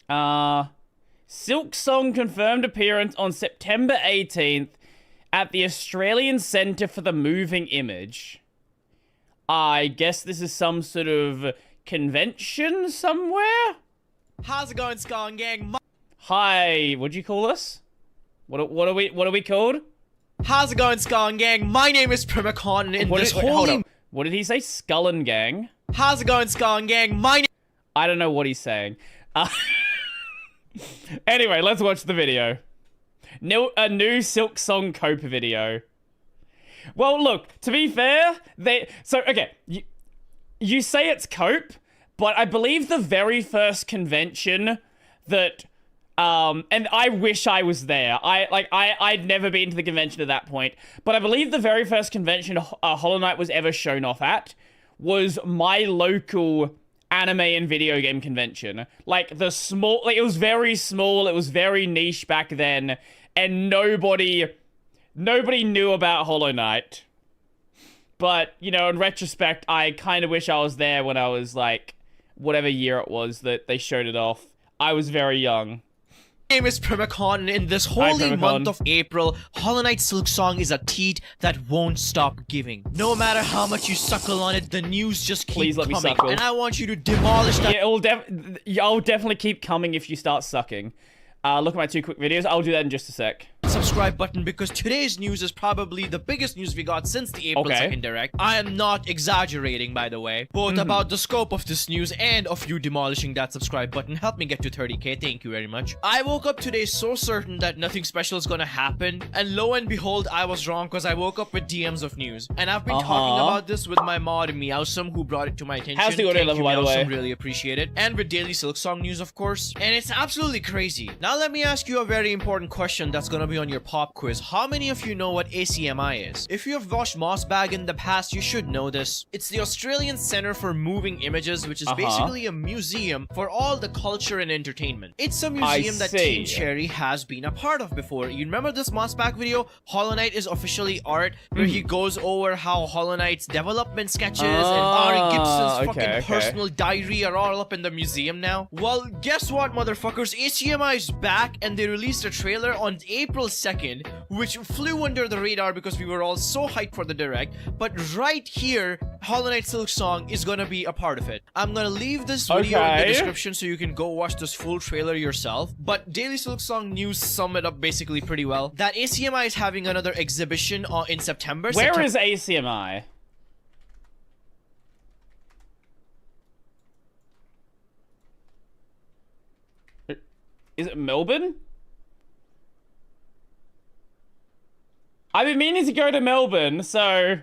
Silksong confirmed appearance on September 18th at the Australian Centre for the Moving Image. I guess this is some sort of convention somewhere? How's it going, Skong Gang? Hi, what'd you call us? What are we called? How's it going, Skong Gang? My name is Primacon, and in this hold up. What did he say? Skullin Gang? How's it going, Skong Gang? I don't know what he's saying. Anyway, let's watch the video. A new Silksong Cope video. Well, look, to be fair, you say it's Cope, but I believe the very first convention that, and I wish I was there. I'd never been to the convention at that point, but I believe the very first convention Hollow Knight was ever shown off at was my local anime and video game convention. Like, it was very small, it was very niche back then, and nobody knew about Hollow Knight. But, you know, in retrospect, I kind of wish I was there when I was, like, whatever year it was that they showed it off. I was very young. My name is Primacon, and in this holy month of April, Hollow Knight Silksong is a teat that won't stop giving. No matter how much you suckle on it, the news just keeps coming. Please let me suckle. And I want you to demolish that. Yeah, I'll definitely keep coming if you start sucking. Look at my 2 quick videos. I'll do that in just a sec. Subscribe button, because today's news is probably the biggest news we got since the April 2nd Direct. I am not exaggerating, by the way. Both about the scope of this news and of you demolishing that subscribe button. Help me get to 30k, thank you very much. I woke up today so certain that nothing special is gonna happen, and lo and behold, I was wrong, because I woke up with DMs of news. And I've been talking about this with my mod Meowsome, who brought it to my attention. How's the audio level, by the way? Really appreciate it. And with daily Silksong news, of course. And it's absolutely crazy. Now let me ask you a very important question that's gonna be on your pop quiz. How many of you know what ACMI is? If you have watched Mossbag in the past, you should know this. It's the Australian Centre for Moving Images, which is basically a museum for all the culture and entertainment. It's a museum that Team Cherry has been a part of before. You remember this Mossbag video? Hollow Knight is officially art, where he goes over how Hollow Knight's development sketches and Ari Gibson's fucking personal diary are all up in the museum now. Well, guess what, motherfuckers? ACMI is back, and they released a trailer on April 2nd, which flew under the radar because we were all so hyped for the direct. But right here, Hollow Knight Silksong is gonna be a part of it. I'm gonna leave this video in the description so you can go watch this full trailer yourself. But Daily Silksong news sum it up basically pretty well. That ACMI is having another exhibition in September. Where is ACMI? Is it Melbourne? I've been meaning to go to Melbourne, so...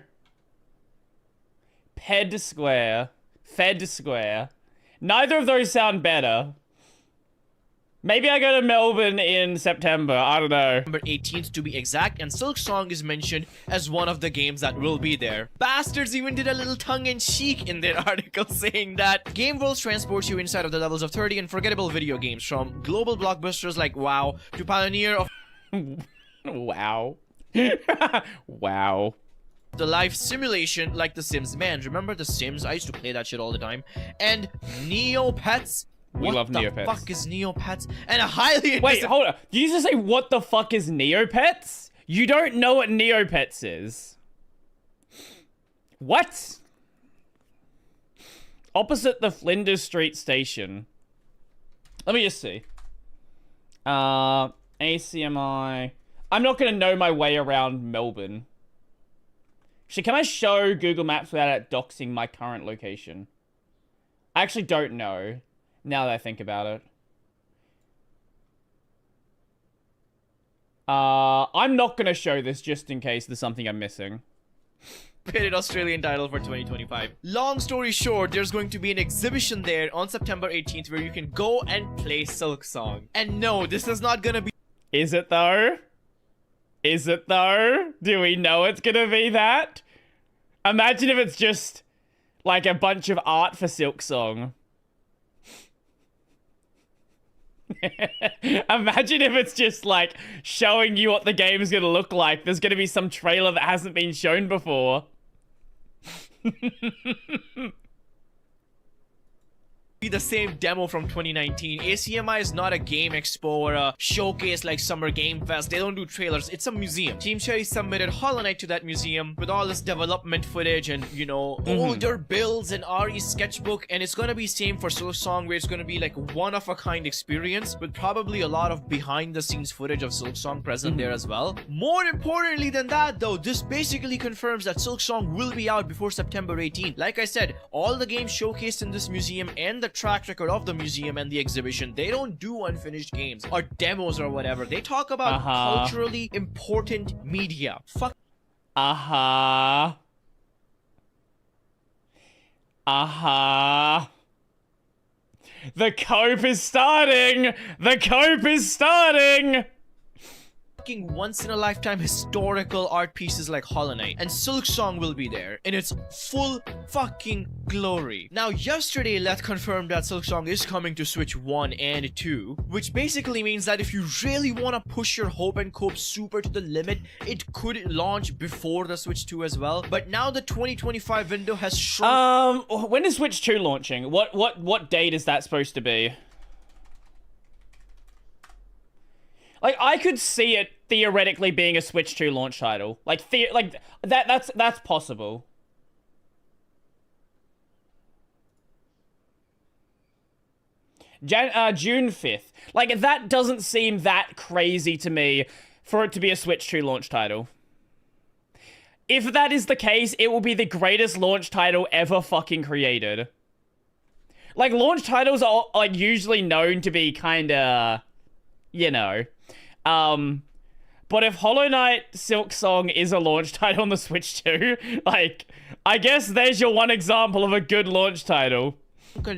Ped Square. Fed Square. Neither of those sound better. Maybe I go to Melbourne in September, I don't know. September 18th to be exact, and Silksong is mentioned as one of the games that will be there. Bastards even did a little tongue-in-cheek in their article saying that Game World transports you inside of the levels of 30 unforgettable video games, from global blockbusters like WoW to pioneer of... Wow. Wow. The life simulation like The Sims. Man, remember The Sims? I used to play that shit all the time. And Neopets. We love Neopets. What the fuck is Neopets? And a highly... Wait, hold on. Did you just say what the fuck is Neopets? You don't know what Neopets is. What? Opposite the Flinders Street station. Let me just see. ACMI... I'm not going to know my way around Melbourne. Actually, can I show Google Maps without it doxing my current location? I actually don't know, now that I think about it. I'm not going to show this just in case there's something I'm missing. Pitted Australian title for 2025. Long story short, there's going to be an exhibition there on September 18th where you can go and play Silksong. And no, this is not going to be... Is it though? Is it though? Do we know it's gonna be that? Imagine if it's just like a bunch of art for Silksong. Imagine if it's just like showing you what the game is gonna look like. There's gonna be some trailer that hasn't been shown before. be the same demo from 2019. ACMI is not a game expo or a showcase like Summer Game Fest. They don't do trailers. It's a museum. Team Cherry submitted Hollow Knight to that museum with all this development footage and, you know, older builds and RE sketchbook. And it's gonna be same for Silksong, where it's gonna be like one of a kind experience with probably a lot of behind the scenes footage of Silksong present there as well. More importantly than that though, this basically confirms that Silksong will be out before September 18th. Like I said, all the games showcased in this museum and the track record of the museum and the exhibition, they don't do unfinished games or demos or whatever. They talk about culturally important media. Fuck. The cope is starting! The cope is starting! Once in a lifetime historical art pieces like Hollow Knight, and Silksong will be there in its full fucking glory. Now yesterday Let confirmed that Silksong is coming to Switch 1 and 2, which basically means that if you really want to push your hope and cope super to the limit, it could launch before the Switch 2 as well. But now the 2025 window has shrunk. When is Switch 2 launching? What date is that supposed to be? Like, I could see it theoretically being a Switch 2 launch title. Like, that's possible. June 5th. Like, that doesn't seem that crazy to me for it to be a Switch 2 launch title. If that is the case, it will be the greatest launch title ever fucking created. Like, launch titles are, like, usually known to be kinda, you know. But if Hollow Knight Silksong is a launch title on the Switch 2, like, I guess there's your one example of a good launch title.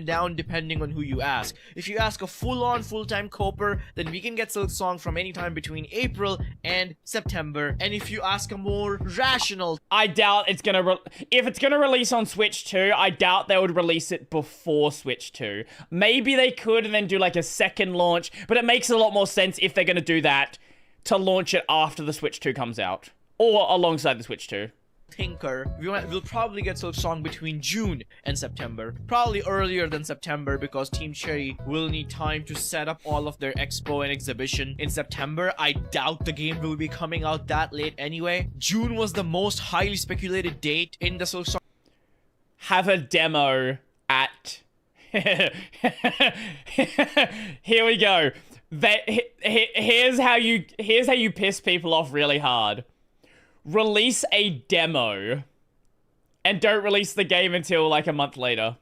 Down depending on who you ask. If you ask a full-on full-time coper, then we can get Silksong from any time between April and September. And if you ask a more rational, I doubt it's gonna if it's gonna release on Switch 2, I doubt they would release it before Switch 2. Maybe they could and then do like a second launch, but it makes a lot more sense if they're gonna do that to launch it after the Switch 2 comes out or alongside the Switch 2. Tinker, we'll probably get Silksong between June and September. Probably earlier than September because Team Cherry will need time to set up all of their expo and exhibition in September. I doubt the game will be coming out that late anyway. June was the most highly speculated date in the Silksong. Have a demo at... Here we go. Here's how you piss people off really hard. Release a demo and don't release the game until like a month later.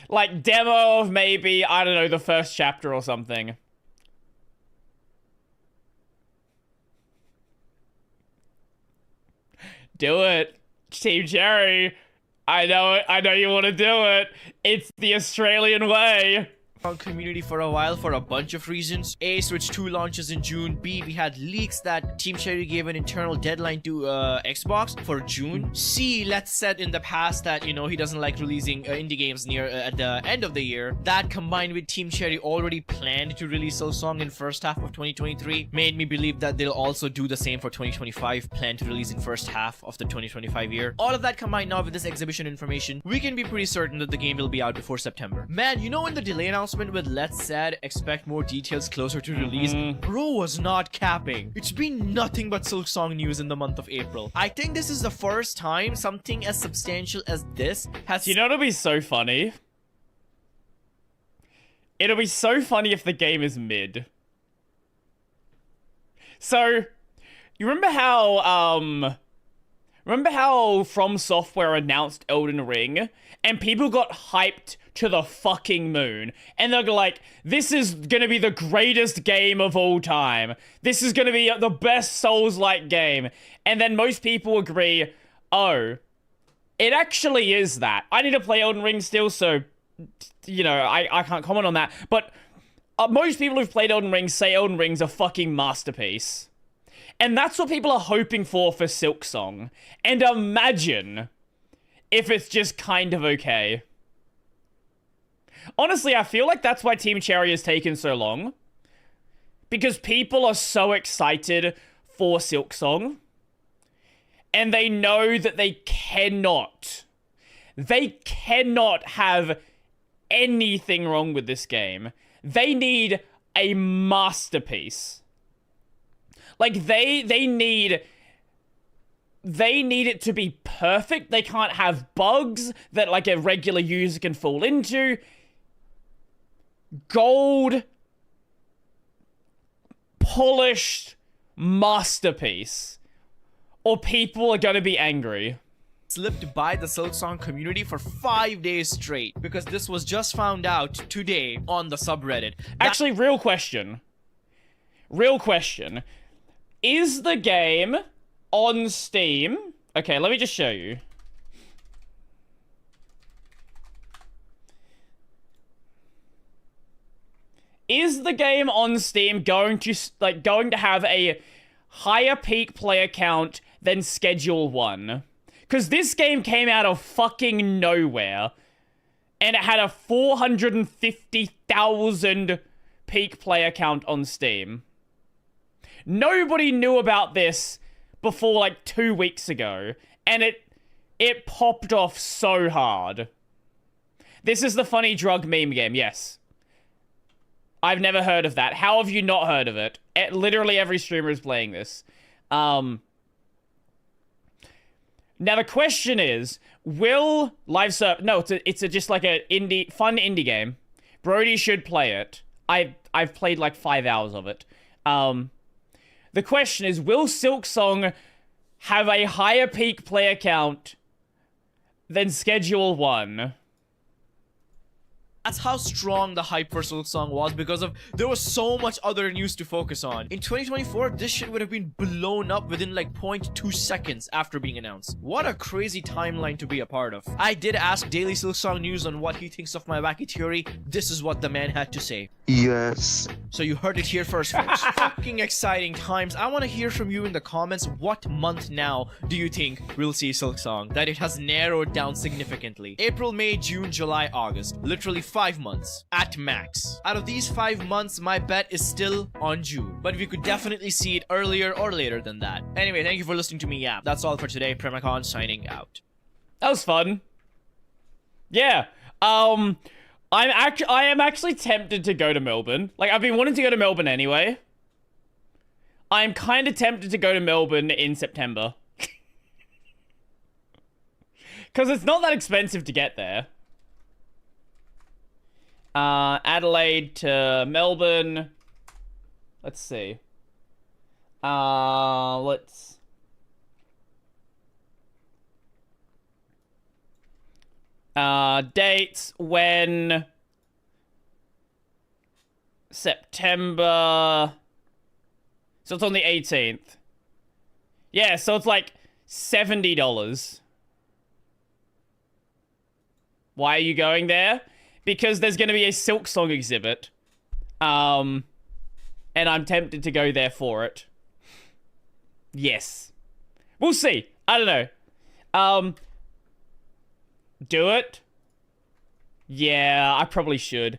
Like demo of maybe, I don't know, the first chapter or something. Do it, Team Cherry. I know you want to do it. It's the Australian way. Community for a while for a bunch of reasons. A, Switch 2 launches in June. B, we had leaks that Team Cherry gave an internal deadline to Xbox for June. C, let's said in the past that, you know, he doesn't like releasing indie games near at the end of the year. That combined with Team Cherry already planned to release Silksong in first half of 2023 made me believe that they'll also do the same for 2025, plan to release in first half of the 2025 year. All of that combined now with this exhibition information, we can be pretty certain that the game will be out before September. Man, you know, in the delay announcement with Let's Said, expect more details closer to release, bro was not capping. It's been nothing but Silksong news in the month of April. I think this is the first time something as substantial as this has... You know what'll be so funny? It'll be so funny if the game is mid. So, you remember how From Software announced Elden Ring and people got hyped to the fucking moon, and they're like, this is gonna be the greatest game of all time. This is gonna be the best Souls-like game. And then most people agree, oh, it actually is that. I need to play Elden Ring still, so, you know, I can't comment on that. But most people who've played Elden Ring say Elden Ring's a fucking masterpiece. And that's what people are hoping for Silksong. And imagine if it's just kind of okay. Honestly, I feel like that's why Team Cherry has taken so long. Because people are so excited for Silksong. And they know that they cannot have anything wrong with this game. They need a masterpiece. Like, they need it to be perfect. They can't have bugs that, like, a regular user can fall into. Gold, polished masterpiece, or people are gonna be angry. Slipped by the Silksong community for 5 days straight because this was just found out today on the subreddit. Actually, real question. Is the game on Steam? Okay, let me just show you. Is the game on Steam going to have a higher peak player count than Schedule 1? Because this game came out of fucking nowhere, and it had a 450,000 peak player count on Steam. Nobody knew about this before like 2 weeks ago, and it popped off so hard. This is the funny drug meme game, yes. I've never heard of that. How have you not heard of it? Literally every streamer is playing this. Now the question is, will live serve? No, it's just like a fun indie game. Brodie should play it. I've played like 5 hours of it. The question is, will Silksong have a higher peak player count than Schedule 1? That's how strong the hype for Silksong was because there was so much other news to focus on. In 2024, this shit would have been blown up within like 0.2 seconds after being announced. What a crazy timeline to be a part of. I did ask Daily Silksong News on what he thinks of my wacky theory. This is what the man had to say. Yes. So you heard it here first, folks. Fucking exciting times. I want to hear from you in the comments. What month now do you think we'll see Silksong? That it has narrowed down significantly. April, May, June, July, August. Literally 5 months at max. Out of these 5 months, my bet is still on June. But we could definitely see it earlier or later than that. Anyway, thank you for listening to me yap. That's all for today. Primacon signing out. That was fun. Yeah. I am actually tempted to go to Melbourne. Like, I've been wanting to go to Melbourne anyway. I'm kind of tempted to go to Melbourne in September. Because it's not that expensive to get there. Adelaide to Melbourne. Let's see. Dates when September. So it's on the 18th. Yeah, so it's like $70. Why are you going there? Because there's going to be a Silksong exhibit. And I'm tempted to go there for it. Yes. We'll see. I don't know. Do it? Yeah, I probably should.